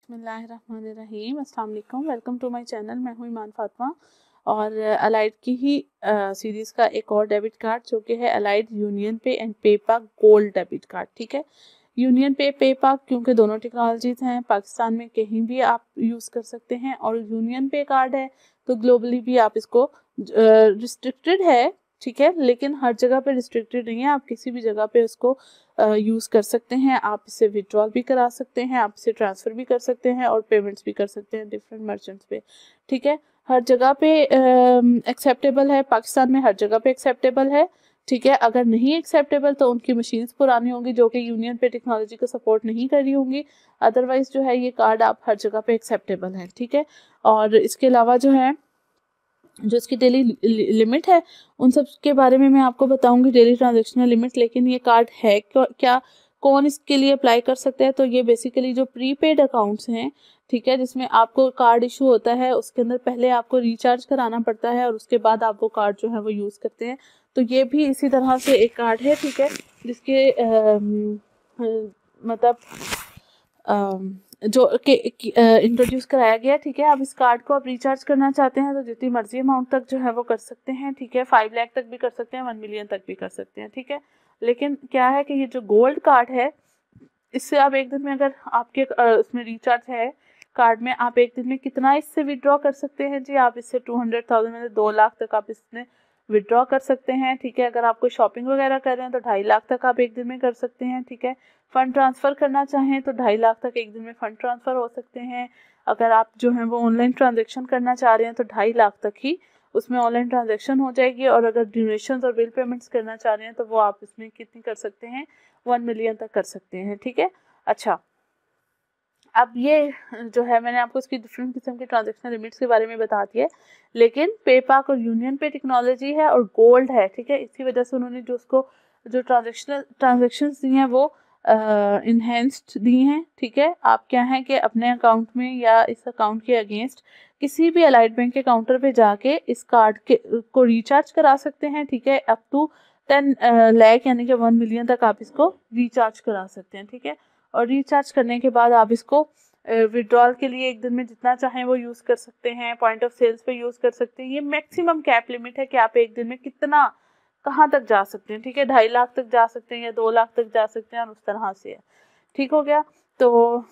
बिस्मिल्लाहिर्रहमानिर्रहीम, अस्सलाम वालेकुम, वेलकम टू माय चैनल। मैं हूँ ईमान फातिमा और अलाइड की ही सीरीज़ का एक और डेबिट कार्ड जो कि है अलाइड यूनियन पे एंड पेपा गोल्ड डेबिट कार्ड। ठीक है, यूनियन पे पेपा क्योंकि दोनों टेक्नोलॉजीज़ हैं, पाकिस्तान में कहीं भी आप यूज़ कर सकते हैं और यूनियन पे कार्ड है तो ग्लोबली भी आप इसको रिस्ट्रिक्टेड है, ठीक है, लेकिन हर जगह पे रिस्ट्रिक्टेड नहीं है। आप किसी भी जगह पे उसको यूज़ कर सकते हैं। आप इससे विड्रॉल भी करा सकते हैं, आप इसे ट्रांसफ़र भी कर सकते हैं और पेमेंट्स भी कर सकते हैं डिफरेंट मर्चेंट्स पे। ठीक है, हर जगह पे एक्सेप्टेबल है, पाकिस्तान में हर जगह पे एक्सेप्टेबल है। ठीक है, अगर नहीं एक्सेप्टेबल तो उनकी मशीन्स पुरानी होंगी जो कि यूनियन पे टेक्नोलॉजी को सपोर्ट नहीं कर रही होंगी। अदरवाइज जो है ये कार्ड आप हर जगह पे एक्सेप्टेबल है। ठीक है, और इसके अलावा जो है जो इसकी डेली लिमिट है उन सब के बारे में मैं आपको बताऊंगी, डेली ट्रांजेक्शनल लिमिट। लेकिन ये कार्ड है क्या, कौन इसके लिए अप्लाई कर सकता है? तो ये बेसिकली जो प्रीपेड अकाउंट्स हैं, ठीक है, जिसमें आपको कार्ड इशू होता है उसके अंदर पहले आपको रिचार्ज कराना पड़ता है और उसके बाद आप वो कार्ड जो है वो यूज़ करते हैं। तो ये भी इसी तरह से एक कार्ड है, ठीक है, जिसके मतलब जो कि इंट्रोड्यूस कराया गया। ठीक है, आप इस कार्ड को आप रिचार्ज करना चाहते हैं तो जितनी मर्जी अमाउंट तक जो है वो कर सकते हैं। ठीक है, 5 लाख तक भी कर सकते हैं, 1 मिलियन तक भी कर सकते हैं। ठीक है, लेकिन क्या है कि ये जो गोल्ड कार्ड है इससे आप एक दिन में अगर आपके उसमें रिचार्ज है कार्ड में, आप एक दिन में कितना इससे विड्रॉ कर सकते हैं जी? आप इससे 200,000 मतलब 2 लाख तक आप इसमें विड्रॉ कर सकते हैं। ठीक है, अगर आप कोई शॉपिंग वगैरह कर रहे हैं तो 2.5 लाख तक आप एक दिन में कर सकते हैं। ठीक है, फंड ट्रांसफ़र करना चाहें तो 2.5 लाख तक एक दिन में फ़ंड ट्रांसफ़र हो सकते हैं। अगर आप जो है वो ऑनलाइन ट्रांजेक्शन करना चाह रहे हैं तो 2.5 लाख तक ही उसमें ऑनलाइन ट्रांजेक्शन हो जाएगी। और अगर डोनेशंस और बिल पेमेंट्स करना चाह रहे हैं तो वो आप इसमें कितनी कर सकते हैं? 1 मिलियन तक कर सकते हैं। ठीक है, अच्छा, अब ये जो है मैंने आपको इसकी डिफरेंट किस्म के ट्रांजेक्शन लिमिट्स के बारे में बता दिया है, लेकिन पेपाक और यूनियन पे टेक्नोलॉजी है और गोल्ड है। ठीक है, इसी वजह से उन्होंने जो उसको जो ट्रांजेक्शन्स दी हैं वो इन्हेंस्ड दी हैं। ठीक है, आप क्या है कि अपने अकाउंट में या इस अकाउंट के अगेंस्ट किसी भी अलाइड बैंक के काउंटर पे जाके इस कार्ड के को रिचार्ज करा सकते हैं। ठीक है, अप टू 10 लाख यानी कि 1 मिलियन तक आप इसको रिचार्ज करा सकते हैं। ठीक है, और रिचार्ज करने के बाद आप इसको विड्रॉल के लिए एक दिन में जितना चाहें वो यूज़ कर सकते हैं, पॉइंट ऑफ सेल्स पे यूज़ कर सकते हैं। ये मैक्सिमम कैप लिमिट है कि आप एक दिन में कितना कहाँ तक जा सकते हैं। ठीक है, 2.5 लाख तक जा सकते हैं या 2 लाख तक जा सकते हैं और उस तरह से है। ठीक हो गया, तो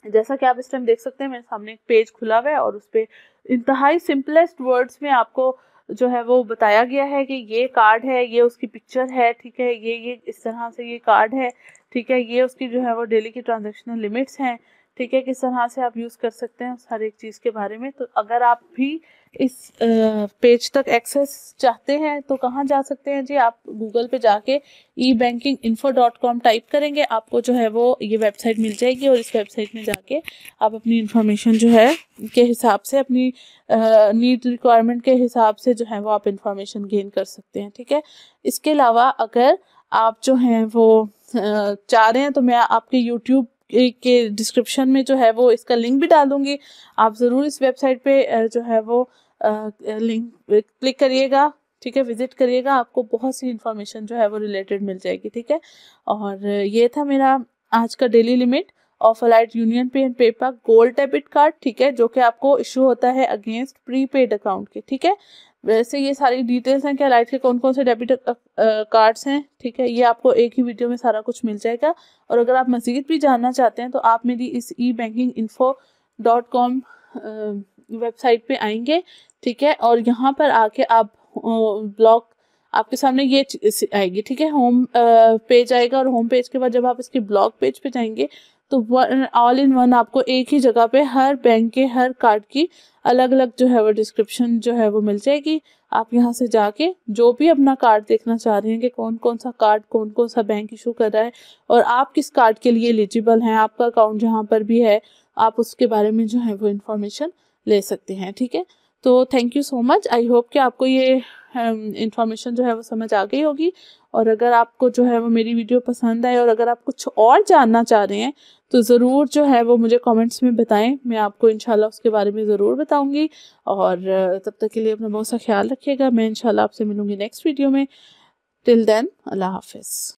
जैसा कि आप इस टाइम देख सकते हैं मेरे सामने एक पेज खुला हुआ है और उस पर इंतहाई सिंपलेस्ट वर्ड्स में आपको जो है वो बताया गया है कि ये कार्ड है, ये उसकी पिक्चर है। ठीक है, ये इस तरह से ये कार्ड है। ठीक है, ये उसकी जो है वो डेली की ट्रांजेक्शनल लिमिट्स हैं। ठीक है, किस तरह से आप यूज़ कर सकते हैं हर एक चीज़ के बारे में। तो अगर आप भी इस पेज तक एक्सेस चाहते हैं तो कहाँ जा सकते हैं जी? आप गूगल पे जाके ebankinginfo.com टाइप करेंगे, आपको जो है वो ये वेबसाइट मिल जाएगी और इस वेबसाइट में जाके आप अपनी इंफॉर्मेशन जो है के हिसाब से अपनी नीड रिक्वायरमेंट के हिसाब से जो है वो आप इंफॉर्मेशन गेन कर सकते हैं। ठीक है, इसके अलावा अगर आप जो हैं वो चाह रहे हैं तो मैं आपके यूट्यूब के डिस्क्रिप्शन में जो है वो इसका लिंक भी डाल दूंगी। आप ज़रूर इस वेबसाइट पे जो है वो लिंक क्लिक करिएगा। ठीक है, विजिट करिएगा, आपको बहुत सी इंफॉर्मेशन जो है वो रिलेटेड मिल जाएगी। ठीक है, और ये था मेरा आज का daily limit of allied union pay and पेपा गोल्ड डेबिट कार्ड। ठीक है, जो कि आपको इशू होता है अगेंस्ट प्रीपेड अकाउंट के। ठीक है, वैसे ये सारी डिटेल्स हैं कि अलाइड के कौन कौन से डेबिट कार्ड्स हैं। ठीक है, ये आपको एक ही वीडियो में सारा कुछ मिल जाएगा। और अगर आप मज़ीद भी जानना चाहते हैं तो आप मेरी इस ebankinginfo.com वेबसाइट पे आएंगे। ठीक है, और यहाँ पर आके आप ब्लॉग आपके सामने ये आएगी। ठीक है, होम पेज आएगा और होम पेज के बाद जब आप इसके ब्लॉग पेज पे जाएंगे तो ऑल इन वन आपको एक ही जगह पे हर बैंक के हर कार्ड की अलग अलग जो है वो डिस्क्रिप्शन जो है वो मिल जाएगी। आप यहाँ से जाके जो भी अपना कार्ड देखना चाह रहे हैं कि कौन कौन सा कार्ड कौन कौन सा बैंक इशू कर रहा है और आप किस कार्ड के लिए एलिजिबल हैं, आपका अकाउंट जहाँ पर भी है आप उसके बारे में जो है वो इन्फॉर्मेशन ले सकते हैं। ठीक है, तो thank you so much. I hope कि आपको ये इंफॉर्मेशन जो है वो समझ आ गई होगी। और अगर आपको जो है वो मेरी वीडियो पसंद आए और अगर आप कुछ और जानना चाह रहे हैं तो ज़रूर जो है वो मुझे कमेंट्स में बताएं, मैं आपको इंशाल्लाह उसके बारे में ज़रूर बताऊंगी। और तब तक के लिए अपना बहुत सा ख्याल रखिएगा। मैं इंशाल्लाह आपसे मिलूंगी नेक्स्ट वीडियो में। टिल देन, अल्लाह हाफिज़।